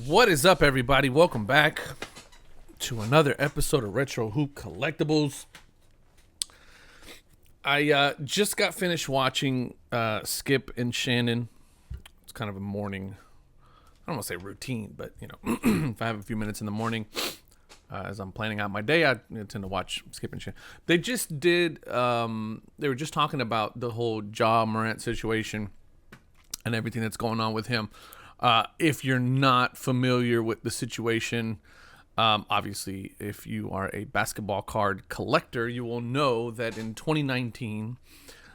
What is up, everybody? Welcome back to another episode of Retro Hoop Collectibles. I just got finished watching Skip and Shannon. It's kind of a morning, I don't want to say routine, but you know, if I have a few minutes in the morning as I'm planning out my day, I tend to watch Skip and Shannon. They just did, they were just talking about the whole Morant situation and everything that's going on with him. If you're not familiar with the situation, obviously, if you are a basketball card collector, you will know that in 2019,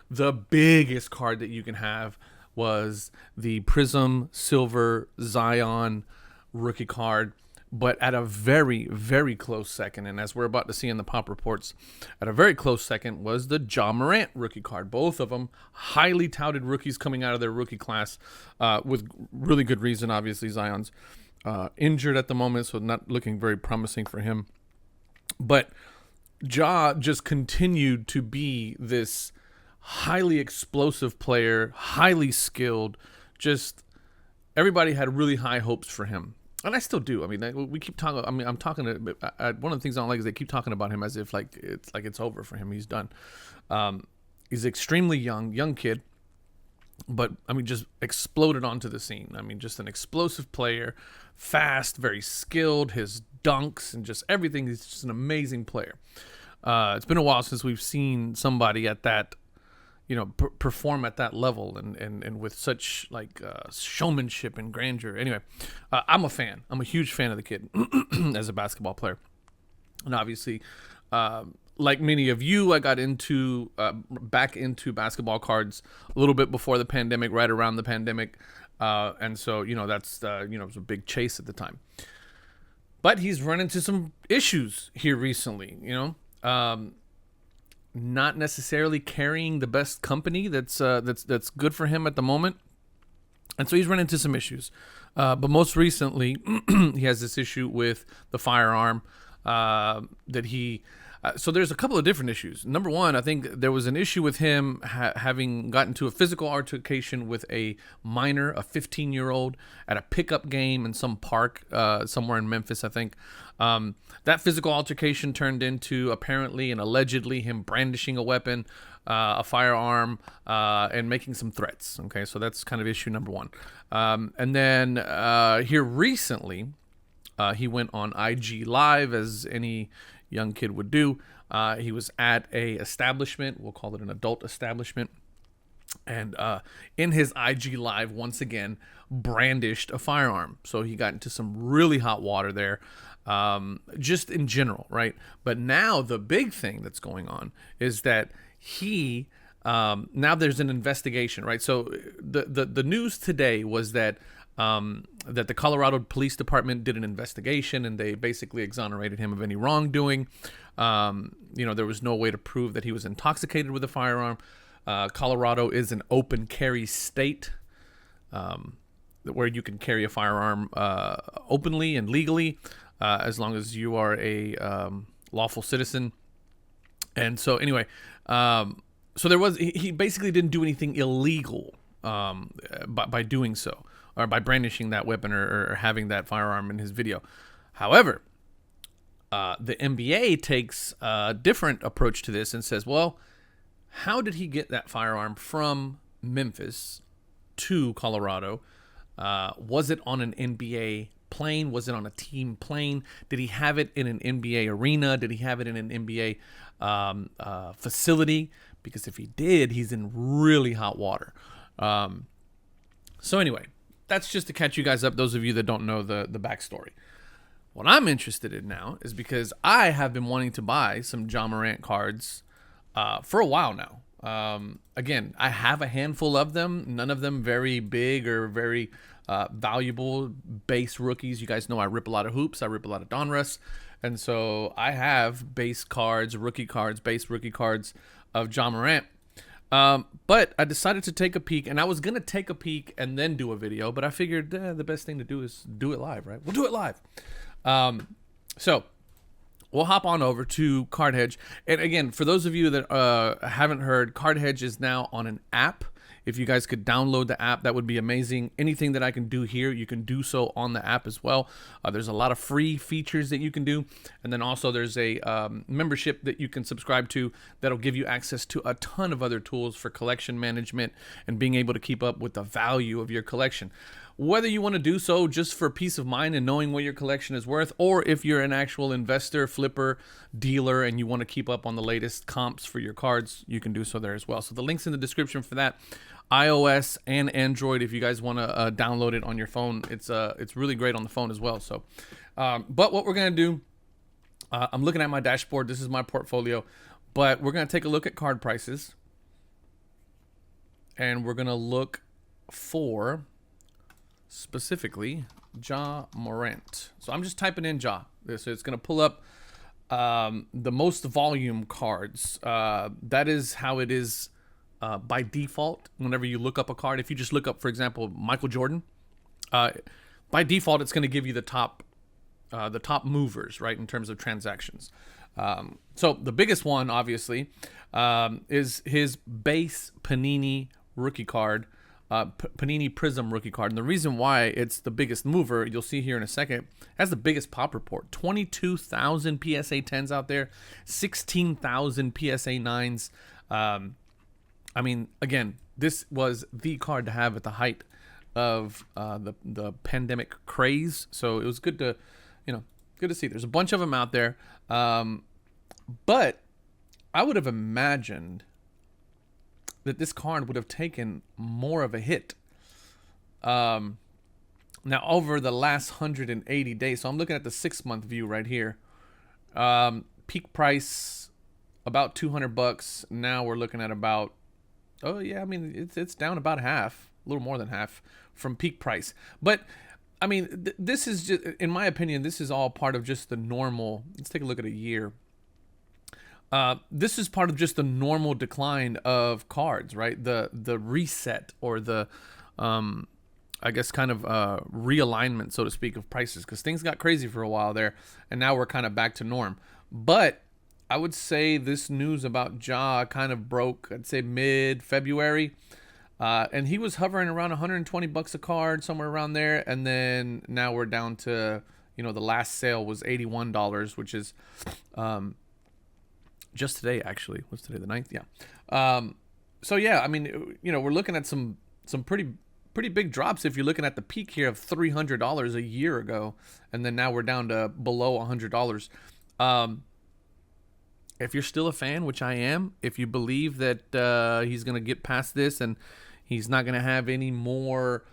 the biggest card that you can have was the Prism Silver Zion rookie card, but at a very, very close second, and as we're about to see in the pop reports, at a very close second was the Morant rookie card. Both of them highly touted rookies coming out of their rookie class with really good reason. Obviously, Zion's injured at the moment, so not looking very promising for him. But Ja just continued to be this highly explosive player, highly skilled. Just everybody had really high hopes for him. And I still do. I mean, we keep talking. I mean, I'm talking to one of the things I don't like is they keep talking about him as if it's over for him. He's done. He's extremely young kid, but I mean, just exploded onto the scene. I mean, just an explosive player, fast, very skilled. His dunks and just everything. He's just an amazing player. It's been a while since we've seen somebody at that, you know, perform at that level and with such showmanship and grandeur. Anyway, I'm a fan. I'm a huge fan of the kid as a basketball player. And obviously, like many of you, I got into back into basketball cards a little bit before the pandemic, right around the pandemic. And so, you know, that's, it was a big chase at the time. But he's run into some issues here recently, you know. Not necessarily carrying the best company that's good for him at the moment, and so he's run into some issues. But most recently, he has this issue with the firearm that he. So there's a couple of different issues. Number one, I think there was an issue with him having gotten to a physical altercation with a minor, a 15-year-old, at a pickup game in some park somewhere in Memphis, I think. That physical altercation turned into apparently and allegedly him brandishing a weapon, a firearm, and making some threats. Okay, so that's kind of issue number one. And then here recently, he went on IG Live, as any young kid would do. He was at a establishment, we'll call it an adult establishment, and in his IG Live, once again, brandished a firearm. So he got into some really hot water there, just in general, right? But now the big thing that's going on is that he, now there's an investigation, right? So the news today was that that the Colorado Police Department did an investigation and they basically exonerated him of any wrongdoing. You know, there was no way to prove that he was intoxicated with a firearm. Colorado is an open carry state, where you can carry a firearm openly and legally, as long as you are a lawful citizen. And so anyway, so there was, he basically didn't do anything illegal by doing so, or by brandishing that weapon or having that firearm in his video. However, the NBA takes a different approach to this and says, well, how did he get that firearm from Memphis to Colorado? Was it on an NBA plane? Was it on a team plane? Did he have it in an NBA arena? Did he have it in an NBA facility? Because if he did, he's in really hot water. So anyway, that's just to catch you guys up, those of you that don't know the backstory. What I'm interested in now is because I have been wanting to buy some Morant cards for a while now. Again, I have a handful of them, none of them very big or very valuable base rookies. You guys know I rip a lot of hoops, I rip a lot of Donruss, and so I have base cards, rookie cards, base rookie cards of Morant. But I decided to take a peek, and I was going to take a peek and then do a video, but I figured the best thing to do is do it live, right? We'll do it live. So we'll hop on over to Card Hedge. And again, for those of you that haven't heard, Card Hedge is now on an app. If you guys could download the app, that would be amazing. Anything that I can do here, you can do so on the app as well. There's a lot of free features that you can do. And then also there's a membership that you can subscribe to that'll give you access to a ton of other tools for collection management and being able to keep up with the value of your collection. Whether you want to do so just for peace of mind and knowing what your collection is worth, or if you're an actual investor, flipper, dealer, and you want to keep up on the latest comps for your cards, you can do so there as well. So the link's in the description for that. iOS and Android, if you guys want to download it on your phone, it's really great on the phone as well. So, but what we're gonna do, I'm looking at my dashboard. This is my portfolio, but we're gonna take a look at card prices, and we're gonna look for specifically Morant. So I'm just typing in so it's going to pull up the most volume cards. That is how it is by default whenever you look up a card. If you just look up, for example, Michael Jordan, by default it's going to give you the top movers, right, in terms of transactions. So the biggest one obviously is his base Panini rookie card, Panini Prism rookie card. And the reason why it's the biggest mover, you'll see here in a second, has the biggest pop report. 22,000 PSA 10s out there, 16,000 PSA 9s. I mean, again, this was the card to have at the height of the pandemic craze. So it was good to, good to see. There's a bunch of them out there. But I would have imagined that this card would have taken more of a hit. Now, over the last 180 days, so I'm looking at the 6-month view right here. Peak price about $200. Now we're looking at about, it's down about half, a little more than half from peak price. But I mean, this is just, in my opinion, this is all part of just the normal. Let's take a look at a year. This is part of just the normal decline of cards, right? The reset, or the, I guess, kind of realignment, so to speak, of prices, because things got crazy for a while there, and now we're kind of back to norm. But I would say this news about Ja kind of broke, I'd say mid-February, and he was hovering around $120 a card, somewhere around there, and then now we're down to, the last sale was $81, which is just today, actually. What's today, the 9th? Yeah. So yeah, I mean, we're looking at some pretty big drops if you're looking at the peak here of $300 a year ago, and then now we're down to below $100. If you're still a fan, which I am, if you believe that he's going to get past this and he's not going to have any more,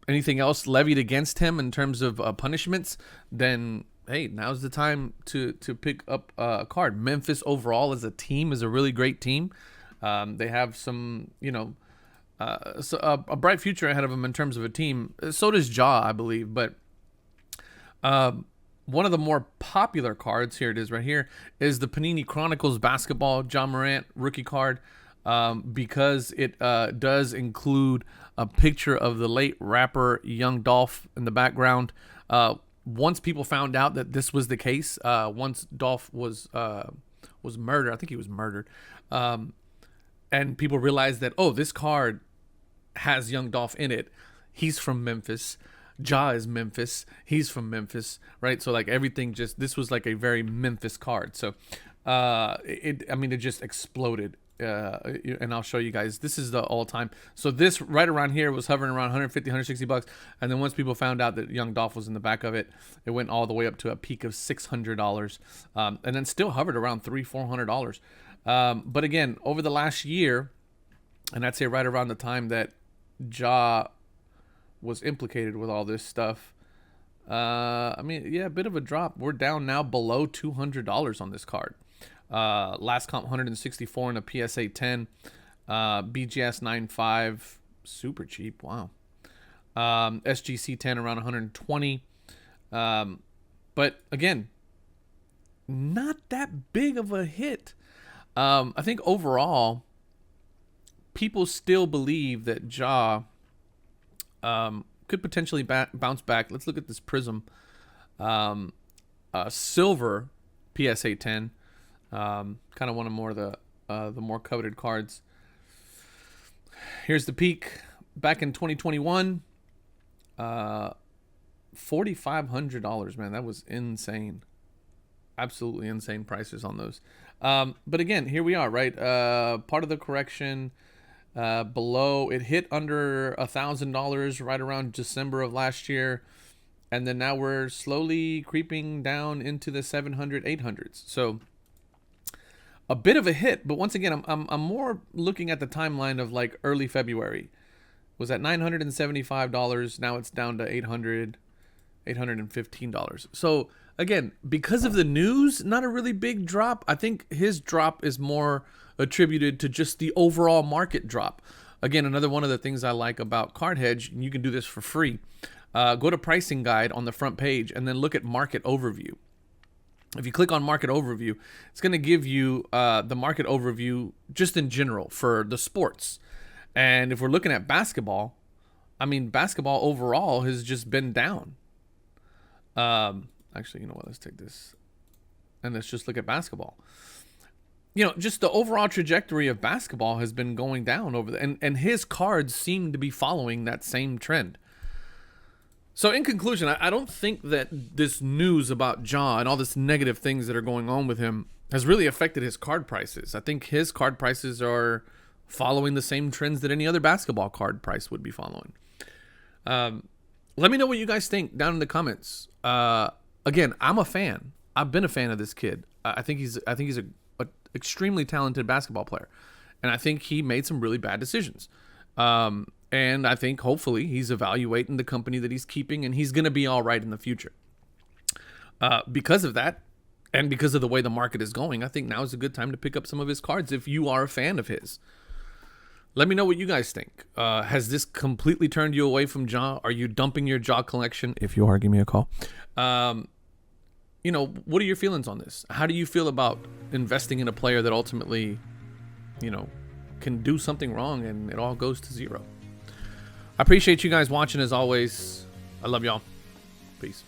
anything else levied against him in terms of punishments, then hey, now's the time to pick up a card. Memphis overall as a team is a really great team. They have some, a bright future ahead of them in terms of a team. So does Ja, I believe. But one of the more popular cards, here it is right here, is the Panini Chronicles Basketball Ja Morant rookie card, because it does include a picture of the late rapper Young Dolph in the background. Once people found out that this was the case, once Dolph was murdered, I think he was murdered, and people realized that, oh, this card has Young Dolph in it. He's from Memphis. Ja is Memphis. He's from Memphis, right? So like everything this was like a very Memphis card. So it just exploded. And I'll show you guys. This is the all-time. So this right around here was hovering around $150, $160, and then once people found out that Young Dolph was in the back of it, it went all the way up to a peak of $600, and then still hovered around $300-$400. But again, over the last year, and I'd say right around the time that Ja was implicated with all this stuff, a bit of a drop. We're down now below $200 on this card. Last comp 164 in a PSA 10, BGS 9.5, super cheap. Wow. SGC 10 around 120. But again, not that big of a hit. I think overall, people still believe that Ja could potentially bounce back. Let's look at this Prism silver PSA 10. Kind of one of more of the the more coveted cards. Here's the peak back in 2021. $4,500, man. That was insane. Absolutely insane prices on those. But again, here we are, right? Part of the correction below, it hit under $1,000 right around December of last year. And then now we're slowly creeping down into the 700, 800s. So a bit of a hit, but once again, I'm more looking at the timeline of like early February. Was at $975. Now it's down to $800, $815. So again, because of the news, not a really big drop. I think his drop is more attributed to just the overall market drop. Again, another one of the things I like about Card Hedge, and you can do this for free. Go to pricing guide on the front page and then look at market overview. If you click on market overview, it's going to give you the market overview just in general for the sports. And if we're looking at basketball, I mean, basketball overall has just been down. Actually, you know what? Let's take this and let's just look at basketball. You know, just the overall trajectory of basketball has been going down over and his cards seem to be following that same trend. So in conclusion, I don't think that this news about Ja and all this negative things that are going on with him has really affected his card prices. I think his card prices are following the same trends that any other basketball card price would be following. Let me know what you guys think down in the comments. Again, I'm a fan. I've been a fan of this kid. I think he's a extremely talented basketball player, and I think he made some really bad decisions. And I think hopefully he's evaluating the company that he's keeping, and he's going to be all right in the future. Because of that, and because of the way the market is going, I think now is a good time to pick up some of his cards if you are a fan of his. Let me know what you guys think. Has this completely turned you away from Ja? Are you dumping your Ja collection? If you are, give me a call. You know, what are your feelings on this? How do you feel about investing in a player that ultimately, you know, can do something wrong and it all goes to zero? I appreciate you guys watching as always. I love y'all. Peace.